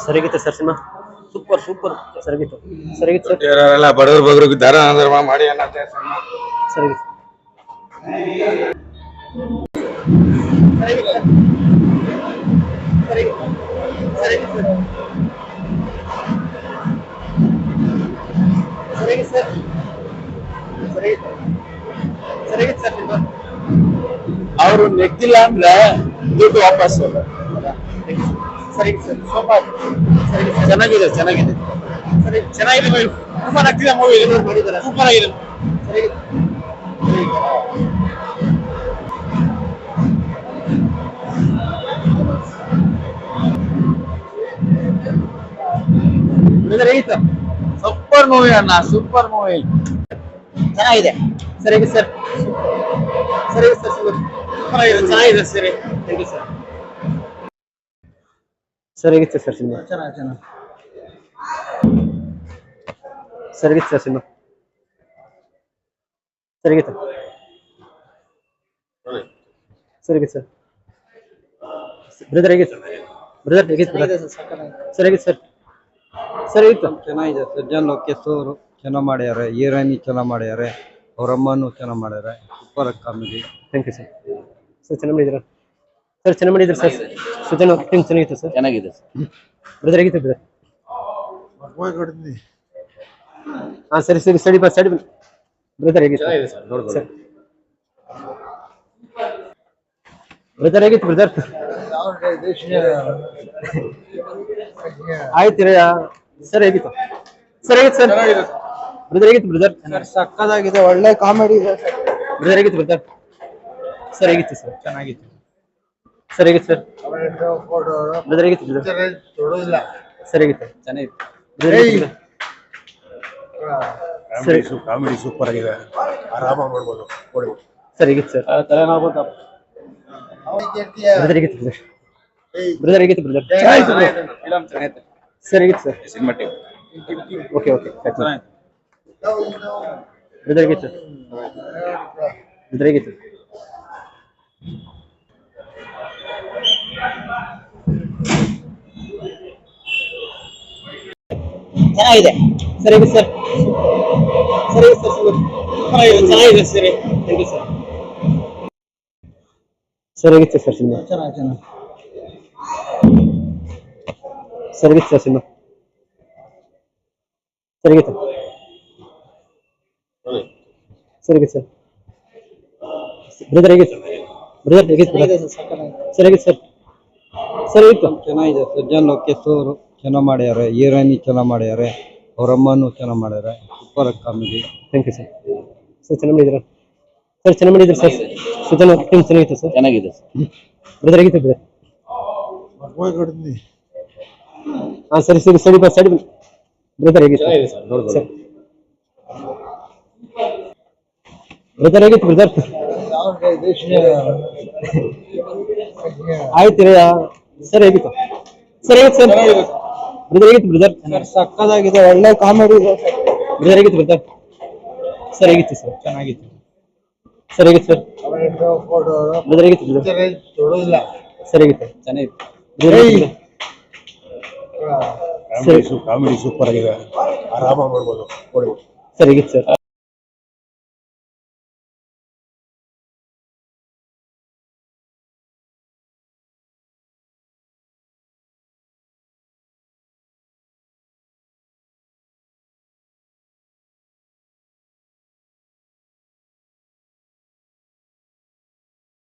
ಸರಿಗಿತ್ತು sir cinema super super ಸರಿಗಿತ್ತು ಸರಿಗಿತ್ತು sir ಯಾರೆಲ್ಲ ಬಡವರು ಬಗ್ರಿಗೆ ದಾನ ಧರ್ಮ ಮಾಡಿ ಸರಿಗಿತ್ತು ಅವರು ನೆಗ್ದಿಲ್ಲ ಅಂದ್ರೆ ದುಡ್ಡು ವಾಪಸ್ ಚೆನ್ನಾಗಿದೆ ಚೆನ್ನಾಗಿದೆ ಚೆನ್ನಾಗಿದೆ ಸೂಪರ್ ಆಗ್ತಿದೆ ಮೂವಿ ಸೂಪರ್ ಆಗಿದೆ ಸೂಪರ್ ಮೂವಿ ಅಣ್ಣ ಸೂಪರ್ ಮೂವಿ ಚೆನ್ನಾಗಿದೆ ಸರಿಯಾಗಿ ಸರ್ ಸರಿಯಾಗಿ ಸರ್ ಚೆನ್ನಾಗಿದೆ ಸರಿ ಥ್ಯಾಂಕ್ ಯು ಸರ್ ಸರಿಯಾಗಿತ್ತು ಸರ್ ಸಿನಿಮಾ ಸರಿಯಾಗಿತ್ತು ಸರ್ ಸಿನಿಮಾ ಸರಿಯಾಗಿತ್ತು ಸರಿಯಾಗಿತ್ತು ಸರ್ ಬ್ರದರ್ ಹೇಗಿತ್ತು ಬ್ರದರ್ ಹೇಗಿತ್ತು ಸರಿಯಾಗಿತ್ತು ಸರ್ ಸರಿಯಾಗಿತ್ತು ಚೆನ್ನಾಗಿದೆ ಸಜ್ಜನ್ ಲೋಕೇಶ್ ಅವರು ಚೆನ್ನಾಗಿ ಮಾಡ್ಯಾರೆ ಹೀರೋಯಿನಿ ಚೆನ್ನಾಗಿ ಮಾಡ್ಯಾರೆ ಅವ್ರ ಅಮ್ಮನೂ ಚೆನ್ನಾಗಿ ಮಾಡ್ಯಾರೆ super comedy thank you sir sir ಚೆನ್ನಾಗಿ ಮಾಡಿದ್ದೀರಾ ಸರ್ ಚೆನ್ನಾಗಿ ಮಾಡಿದ್ದೀರಾ ಸರ್ ಸುಜನ್ ಆಕ್ಟಿಂಗ್ ಚೆನ್ನಾಗಿತ್ತು ಸರ್ ಚೆನ್ನಾಗಿದೆ ಬ್ರದರ್ ಹೇಗಿತ್ತು ಬ್ರದರ್ ಹಾಂ ಸರಿ ಸರಿ ಸರಿ ಸರಿ ಬ್ರದರ್ ಹೇಗಿತ್ತು ಸರ್ ಬ್ರದರ್ ಹೇಗಿತ್ತು ಬ್ರದರ್ ಆಯ್ತು ಸರ್ ಹೇಗಿತ್ತು ಸರ್ ಹೇಗಿತ್ತು ಸರ್ ಬ್ರದರ್ ಹೇಗಿತ್ತು ಬ್ರದರ್ ಸಕ್ಕದಾಗಿದೆ ಒಳ್ಳೆ ಕಾಮಿಡಿ ಇದೆ ಬ್ರದರ್ ಹೇಗಿತ್ತು ಬ್ರದರ್ ಸರ್ ಹೇಗಿತ್ತು ಸರ್ ಚೆನ್ನಾಗಿತ್ತು ಸರ್ ಹೇಗಿತ್ತು ಸರ್ ಬ್ರದರ್ ಹೇಗಿತ್ತು ಬ್ರದರ್ ಸರ್ ಹೇಗಿತ್ತು ಚೆನ್ನಾಗಿತ್ತು ಕಾಮಿಡಿ ಸೂಪರ್ ಆಗಿದೆ ಆರಾಮ ಮಾಡ್ಬೋದು ಸರ್ ಹೇಗಿತ್ತು ಸರ್ ಬ್ರದರ್ ಹೇಗಿತ್ತು ಬ್ರದರ್ ಬ್ರದರ್ ಹೇಗಿತ್ತು ಬ್ರದರ್ ಸರ್ ಹೇಗಿತ್ತು ಸರ್ ಓಕೆ ಓಕೆ ಬ್ರದರ್ ಹೇಗಿತ್ತು ಬ್ರದರ್ ಹೇಗಿತ್ತು ಚೆನ್ನಾಗಿದೆ ಸರಿ ಸರ್ ಸರಿ ಸರ್ ಚೆನ್ನಾಗಿದೆ ಸರಿ ಥ್ಯಾಂಕ್ ಯು ಸರ್ ಸರಿಗಿತ್ತು ಸರ್ ಸಿನಿಮಾ ಸರಿಗಿತ್ತು ಸರ್ ಸಿನಿಮಾ ಸರಿಗಿತ್ತು ಸರಿಗಿತ್ತು ಸರ್ ಬ್ರದರ್ ಹೇಗಿತ್ತು ಬ್ರದರ್ ಹೇಗಿತ್ತು ಸರಿಗಿತ್ತು ಸರ್ ಸರಿಗಿತ್ತು ಚೆನ್ನಾಗಿದೆ ಸಜ್ಜನ್ ಲೋಕೇಶ್ ಅವರು ಚೆನ್ನಾಗಿ ಮಾಡ್ಯಾರೆ ಹೀರೋಯಿನಿ ಚೆನ್ನಾಗಿ ಮಾಡ್ಯಾರೆ ಅವ್ರ ಅಮ್ಮನೂ ಚೆನ್ನಾಗಿ ಮಾಡ್ಯಾರೆ super comedy thank you sir sir ಚೆನ್ನಾಗಿ ಮಾಡಿದ್ದೀರಾ ಸರ್ ಚೆನ್ನಾಗಿ ಮಾಡಿದ್ದೀರಾ ಸರ್ ಸುಜನ್ ಆಕ್ಟಿಂಗ್ ಚೆನ್ನಾಗಿತ್ತು ಸರ್ ಚೆನ್ನಾಗಿದೆ ಬ್ರದರ್ ಹೇಗಿತ್ತು ಬ್ರದರ್ ಹಾಂ ಸರಿ ಸರಿ ಸರಿ ಸರಿ ಬ್ರದರ್ ಹೇಗಿತ್ತು ಸರ್ ಬ್ರದರ್ ಹೇಗಿತ್ತು ಬ್ರದರ್ ಆಯ್ತು ಸರ್ ಹೇಗಿತ್ತು ಸರ್ ಹೇಗಿತ್ತು ಸರ್ ಬ್ರದರ್ ಹೇಗಿತ್ತು ಬ್ರದರ್ ಸಕ್ಕದಾಗಿದೆ ಒಳ್ಳೆ ಕಾಮಿಡಿ ಇದೆ ಬ್ರದರ್ ಹೇಗಿತ್ತು ಬ್ರದರ್ ಸರ್ ಹೇಗಿತ್ತು ಸರ್ ಚೆನ್ನಾಗಿತ್ತು ಸರ್ ಹೇಗಿತ್ತು ಸರ್ ಬ್ರದರ್ ಹೇಗಿತ್ತು ಬ್ರದರ್ ಸರ್ ಹೇಗಿತ್ತು ಚೆನ್ನಾಗಿತ್ತು ಕಾಮಿಡಿ ಸೂಪರ್ ಆಗಿದೆ ಆರಾಮ ಮಾಡ್ಬೋದು ಸರ್ ಹೇಗಿತ್ತು ಸರ್